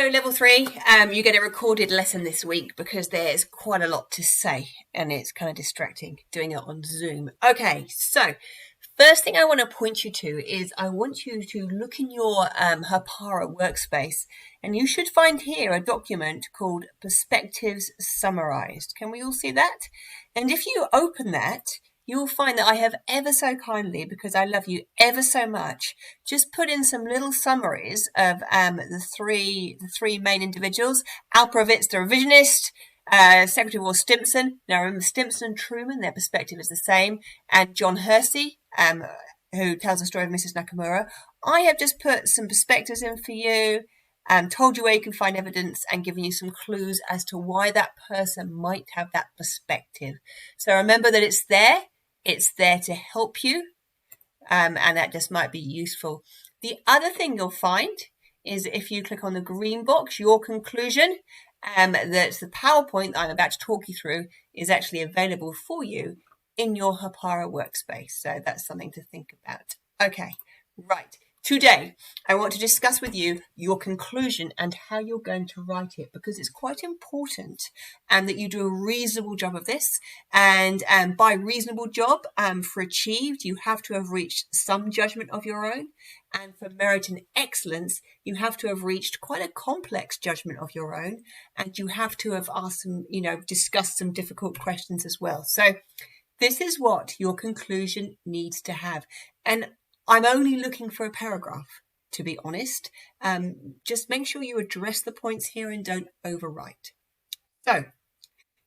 So level 3, you get a recorded lesson this week because there's quite a lot to say and it's kind of distracting doing it on Zoom. Okay, so first thing I want to point you to is I want you to look in your Hapara workspace, and you should find here a document called Perspectives Summarized. Can we all see that? And if you open that, you'll find that I have ever so kindly, because I love you ever so much, just put in some little summaries of the three main individuals: Alperovitz, the revisionist, Secretary of War Stimson. Now remember, Stimson and Truman, their perspective is the same, and John Hersey, who tells the story of Mrs. Nakamura. I have just put some perspectives in for you, told you where you can find evidence, and given you some clues as to why that person might have that perspective. So remember that it's there. It's there to help you, and that just might be useful. The other thing you'll find is if you click on the green box, your conclusion, that the PowerPoint that I'm about to talk you through is actually available for you in your Hapara workspace. So that's something to think about. Okay, right. Today, I want to discuss with you your conclusion and how you're going to write it, because it's quite important that you do a reasonable job of this. And by reasonable job, for achieved, you have to have reached some judgment of your own. And for merit and excellence, you have to have reached quite a complex judgment of your own. And you have to have asked some, discussed some difficult questions as well. So this is what your conclusion needs to have. And I'm only looking for a paragraph, to be honest. Just make sure you address the points here and don't overwrite. So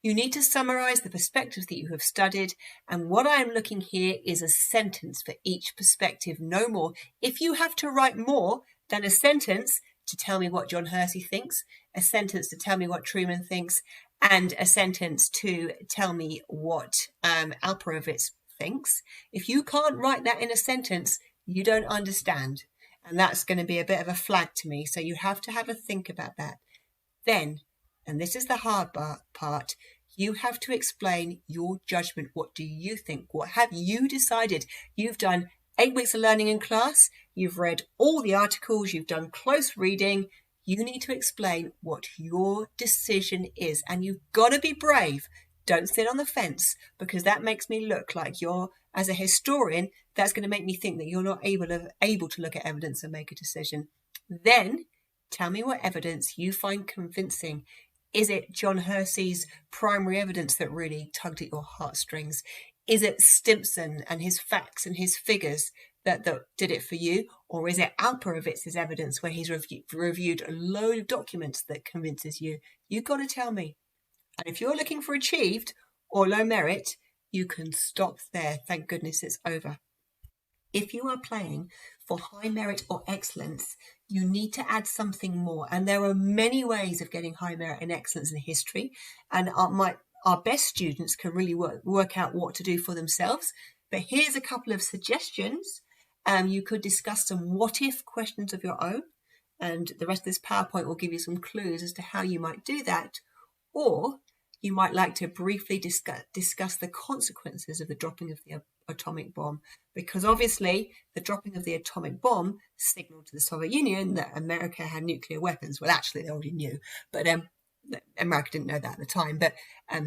you need to summarize the perspectives that you have studied. And what I am looking here is a sentence for each perspective, no more. If you have to write more than a sentence to tell me what John Hersey thinks, a sentence to tell me what Truman thinks, and a sentence to tell me what Alperovitz thinks, if you can't write that in a sentence, you don't understand. And that's going to be a bit of a flag to me. So you have to have a think about that. Then, and this is the hard part, you have to explain your judgment. What do you think? What have you decided? You've done 8 weeks of learning in class. You've read all the articles. You've done close reading. You need to explain what your decision is. And you've got to be brave. Don't sit on the fence, because that makes me look like as a historian, that's going to make me think that you're not able to look at evidence and make a decision. Then tell me what evidence you find convincing. Is it John Hersey's primary evidence that really tugged at your heartstrings? Is it Stimson and his facts and his figures that did it for you? Or is it Alperovitz's evidence where he's reviewed a load of documents that convinces you? You've got to tell me. And if you're looking for achieved or low merit, you can stop there. Thank goodness it's over. If you are playing for high merit or excellence, you need to add something more. And there are many ways of getting high merit and excellence in history. And our best students can really work out what to do for themselves. But here's a couple of suggestions. You could discuss some what-if questions of your own. And the rest of this PowerPoint will give you some clues as to how you might do that. Or you might like to briefly discuss the consequences of the dropping of the atomic bomb, because obviously the dropping of the atomic bomb signaled to the Soviet Union that America had nuclear weapons. Well, actually, they already knew, but America didn't know that at the time. But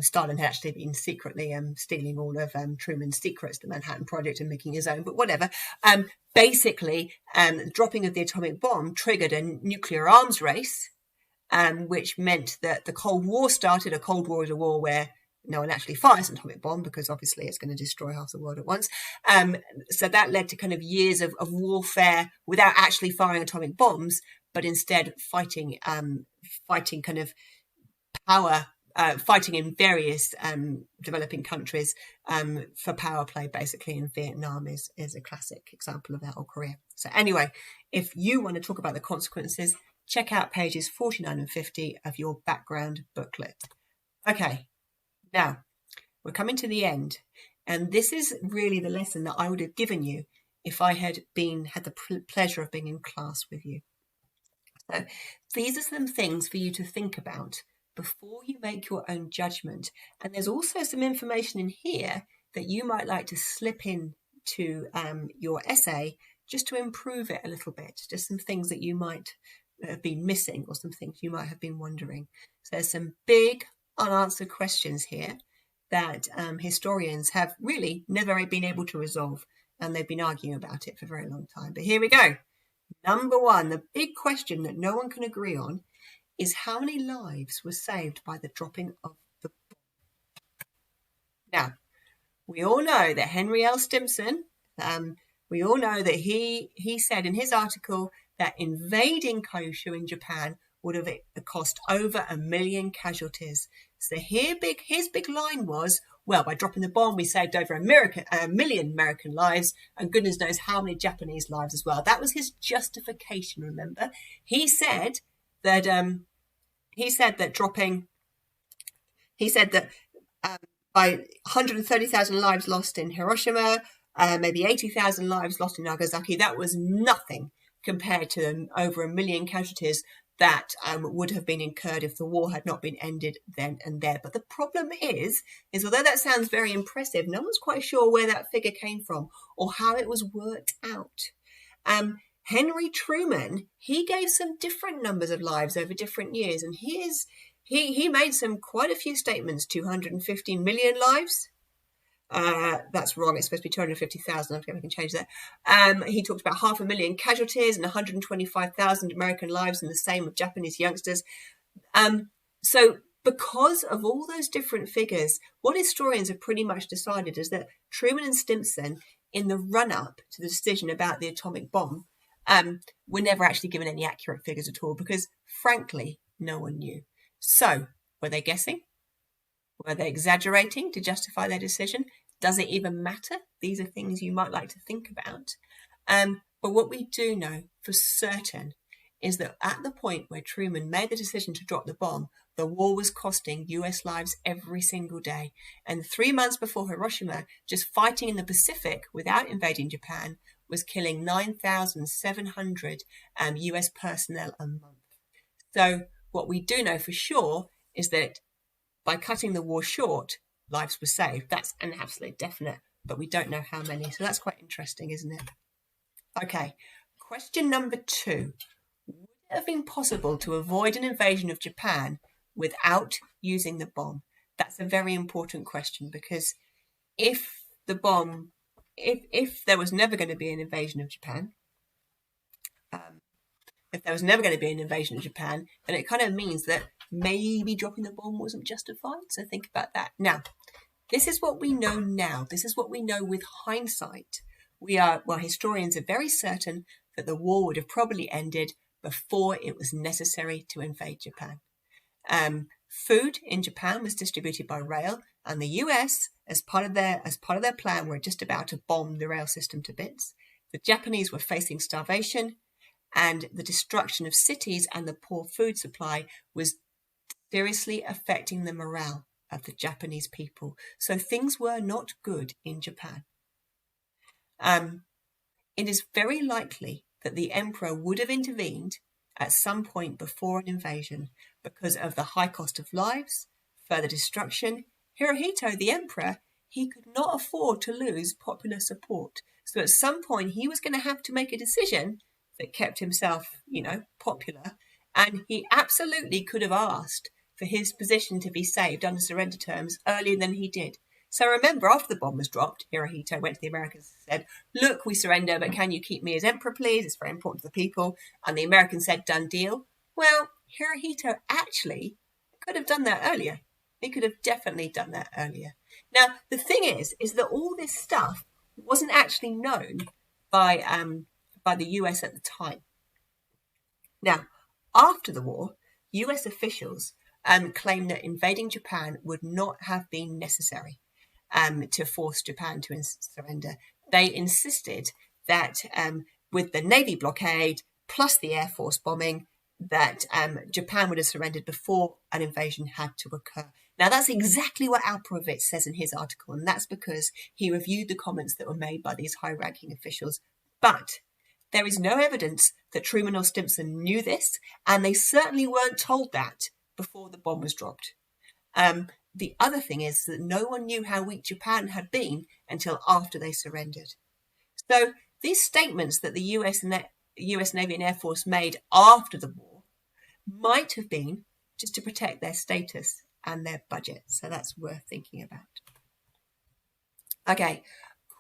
Stalin had actually been secretly stealing all of Truman's secrets, the Manhattan Project, and making his own. But whatever. Basically, the dropping of the atomic bomb triggered a nuclear arms race. Which meant that the Cold War started. A Cold War is a war where no one actually fires an atomic bomb, because obviously it's going to destroy half the world at once. So that led to kind of years of warfare without actually firing atomic bombs, but instead fighting kind of power, fighting in various developing countries for power play, basically. In Vietnam is a classic example of that, or Korea. So anyway, if you want to talk about the consequences, check out pages 49 and 50 of your background booklet. Okay, now we're coming to the end, and this is really the lesson that I would have given you if I had the pleasure of being in class with you. So these are some things for you to think about before you make your own judgment. And there's also some information in here that you might like to slip in to your essay just to improve it a little bit. Just some things that you might have been missing, or some things you might have been wondering. So there's some big unanswered questions here that historians have really never been able to resolve, and they've been arguing about it for a very long time. But here we go. Number one, the big question that no one can agree on is how many lives were saved by the dropping of the bomb. Now, we all know that Henry L. Stimson, we all know that he said in his article that invading Kyushu in Japan would have cost over 1 million casualties. So his big line was, well, by dropping the bomb, we saved over 1 million American lives, and goodness knows how many Japanese lives as well. That was his justification, remember? He said that by 130,000 lives lost in Hiroshima, maybe 80,000 lives lost in Nagasaki, that was nothing compared to over 1 million casualties that would have been incurred if the war had not been ended then and there. But the problem is although that sounds very impressive, no one's quite sure where that figure came from or how it was worked out. Henry Truman, he gave some different numbers of lives over different years, and he made quite a few statements. 250 million lives. That's wrong. It's supposed to be 250,000. I think I can change that. He talked about 500,000 casualties and 125,000 American lives, and the same with Japanese youngsters. So because of all those different figures, what historians have pretty much decided is that Truman and Stimson, in the run-up to the decision about the atomic bomb, were never actually given any accurate figures at all because, frankly, no one knew. So, were they guessing? Were they exaggerating to justify their decision? Does it even matter? These are things you might like to think about. But what we do know for certain is that at the point where Truman made the decision to drop the bomb, the war was costing US lives every single day. And 3 months before Hiroshima, just fighting in the Pacific without invading Japan was killing 9,700 US personnel a month. So what we do know for sure is that by cutting the war short, lives were saved. That's an absolute definite, but we don't know how many. So that's quite interesting, isn't it? Okay, question number 2. Would it have been possible to avoid an invasion of Japan without using the bomb? That's a very important question because if there was never going to be an invasion of Japan, then it kind of means that maybe dropping the bomb wasn't justified. So think about that. Now, this is what we know now. This is what we know with hindsight. Historians are very certain that the war would have probably ended before it was necessary to invade Japan. Food in Japan was distributed by rail, and the US, as part of their plan, were just about to bomb the rail system to bits. The Japanese were facing starvation, and the destruction of cities and the poor food supply was seriously affecting the morale of the Japanese people. So things were not good in Japan. It is very likely that the emperor would have intervened at some point before an invasion because of the high cost of lives, further destruction. Hirohito, the emperor, he could not afford to lose popular support. So at some point he was going to have to make a decision that kept himself, popular. And he absolutely could have asked for his position to be saved under surrender terms earlier than he did. So remember, after the bomb was dropped, Hirohito went to the Americans and said, look, we surrender, but can you keep me as emperor, please? It's very important to the people. And the Americans said, done deal. Well, Hirohito actually could have done that earlier. He could have definitely done that earlier. Now, the thing is that all this stuff wasn't actually known by the US at the time. Now, after the war, US officials claimed that invading Japan would not have been necessary to force Japan to surrender. They insisted that with the Navy blockade plus the Air Force bombing, that Japan would have surrendered before an invasion had to occur. Now, that's exactly what Alperovitz says in his article, and that's because he reviewed the comments that were made by these high-ranking officials. But there is no evidence that Truman or Stimson knew this, and they certainly weren't told that before the bomb was dropped. The other thing is that no one knew how weak Japan had been until after they surrendered. So these statements that the US Navy and Air Force made after the war might have been just to protect their status and their budget. So that's worth thinking about. Okay,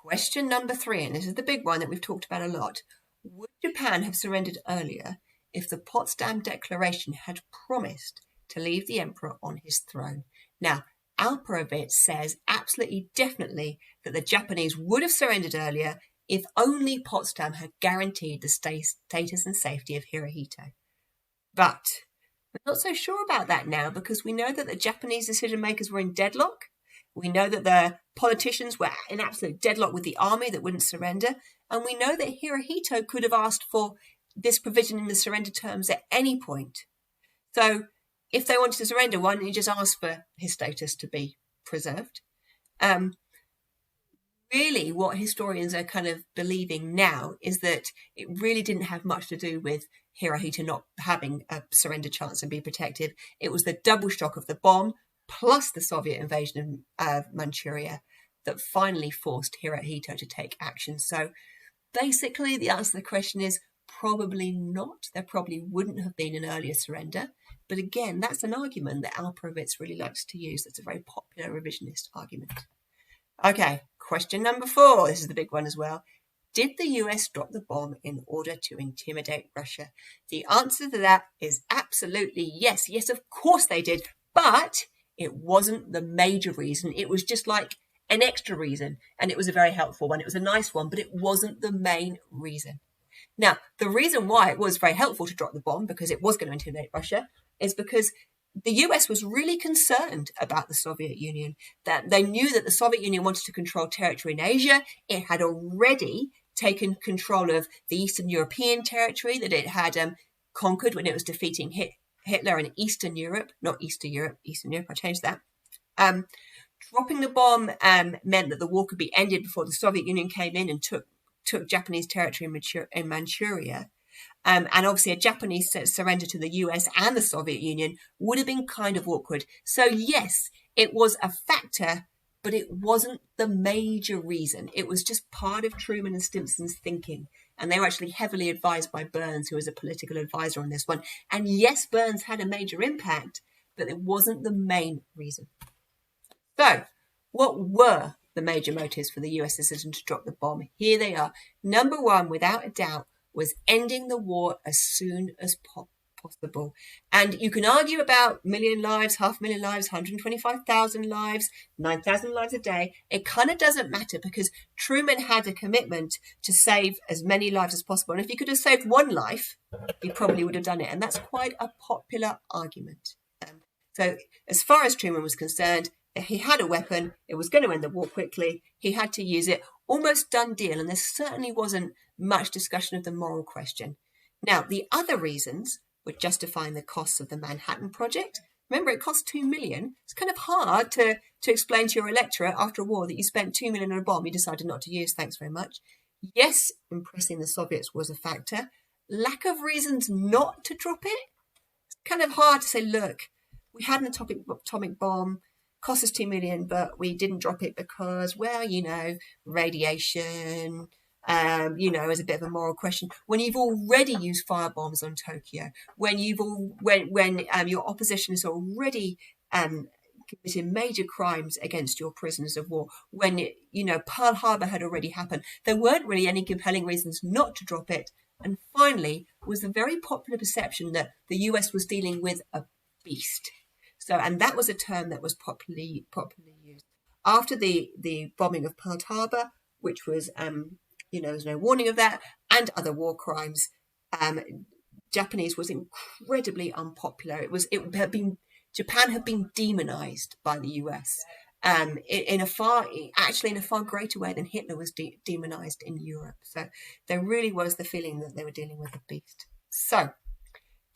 question number 3, and this is the big one that we've talked about a lot. Would Japan have surrendered earlier if the Potsdam Declaration had promised to leave the emperor on his throne? Now, Alperovitz says absolutely definitely that the Japanese would have surrendered earlier if only Potsdam had guaranteed the status and safety of Hirohito. But we're not so sure about that now, because we know that the Japanese decision makers were in deadlock. We know that the politicians were in absolute deadlock with the army that wouldn't surrender. And we know that Hirohito could have asked for this provision in the surrender terms at any point. So if they wanted to surrender, why didn't he just ask for his status to be preserved? Really, what historians are kind of believing now is that it really didn't have much to do with Hirohito not having a surrender chance and be protected. It was the double shock of the bomb plus the Soviet invasion of Manchuria that finally forced Hirohito to take action. So basically, the answer to the question is probably not. There probably wouldn't have been an earlier surrender. But again, that's an argument that Alperovitz really likes to use. That's a very popular revisionist argument. Okay, question number 4. This is the big one as well. Did the US drop the bomb in order to intimidate Russia? The answer to that is absolutely yes. Yes, of course they did. But it wasn't the major reason. It was just like an extra reason. And it was a very helpful one. It was a nice one, but it wasn't the main reason. Now, the reason why it was very helpful to drop the bomb, because it was going to intimidate Russia, is because the US was really concerned about the Soviet Union, that they knew that the Soviet Union wanted to control territory in Asia. It had already taken control of the Eastern European territory that it had conquered when it was defeating Hitler in Eastern Europe, not Eastern Europe, Eastern Europe, I changed that. Dropping the bomb meant that the war could be ended before the Soviet Union came in and took Japanese territory in Manchuria. And obviously a Japanese surrender to the US and the Soviet Union would have been kind of awkward. So yes, it was a factor, but it wasn't the major reason. It was just part of Truman and Stimson's thinking. And they were actually heavily advised by Burns, who was a political advisor on this one. And yes, Burns had a major impact, but it wasn't the main reason. So what were the major motives for the US decision to drop the bomb? Here they are. Number 1, without a doubt, was ending the war as soon as possible. And you can argue about 1 million lives, 500,000 lives, 125,000 lives, 9,000 lives a day. It kind of doesn't matter, because Truman had a commitment to save as many lives as possible. And if he could have saved one life, he probably would have done it. And that's quite a popular argument. So as far as Truman was concerned, he had a weapon. It was going to end the war quickly. He had to use it. Almost done deal. And there certainly wasn't much discussion of the moral question. Now, the other reasons were justifying the costs of the Manhattan Project. Remember, it cost $2 million. It's kind of hard to explain to your electorate after a war that you spent $2 million on a bomb you decided not to use. Thanks very much. Yes, impressing the Soviets was a factor. Lack of reasons not to drop it. It's kind of hard to say, look, we had an atomic bomb. Cost us $2 million, but we didn't drop it because, well, radiation, is a bit of a moral question. When you've already used firebombs on Tokyo, when your opposition has already committed major crimes against your prisoners of war, when Pearl Harbor had already happened, there weren't really any compelling reasons not to drop it. And finally, was the very popular perception that the US was dealing with a beast. So, and that was a term that was popularly used after the bombing of Pearl Harbor, which was, there was no warning of that, and other war crimes. Japanese was incredibly unpopular. Japan had been demonized by the US in a far greater way than Hitler was demonized in Europe. So there really was the feeling that they were dealing with a beast. So,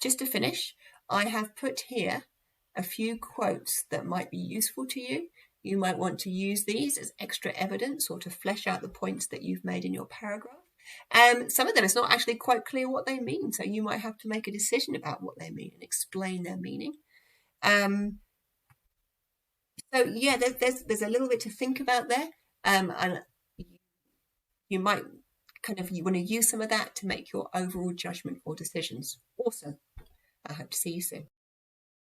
just to finish, I have put here a few quotes that might be useful to you. You might want to use these as extra evidence or to flesh out the points that you've made in your paragraph. Some of them, it's not actually quite clear what they mean, so you might have to make a decision about what they mean and explain their meaning. So yeah, there's a little bit to think about there, and you might you want to use some of that to make your overall judgment or decisions. Awesome. I hope to see you soon.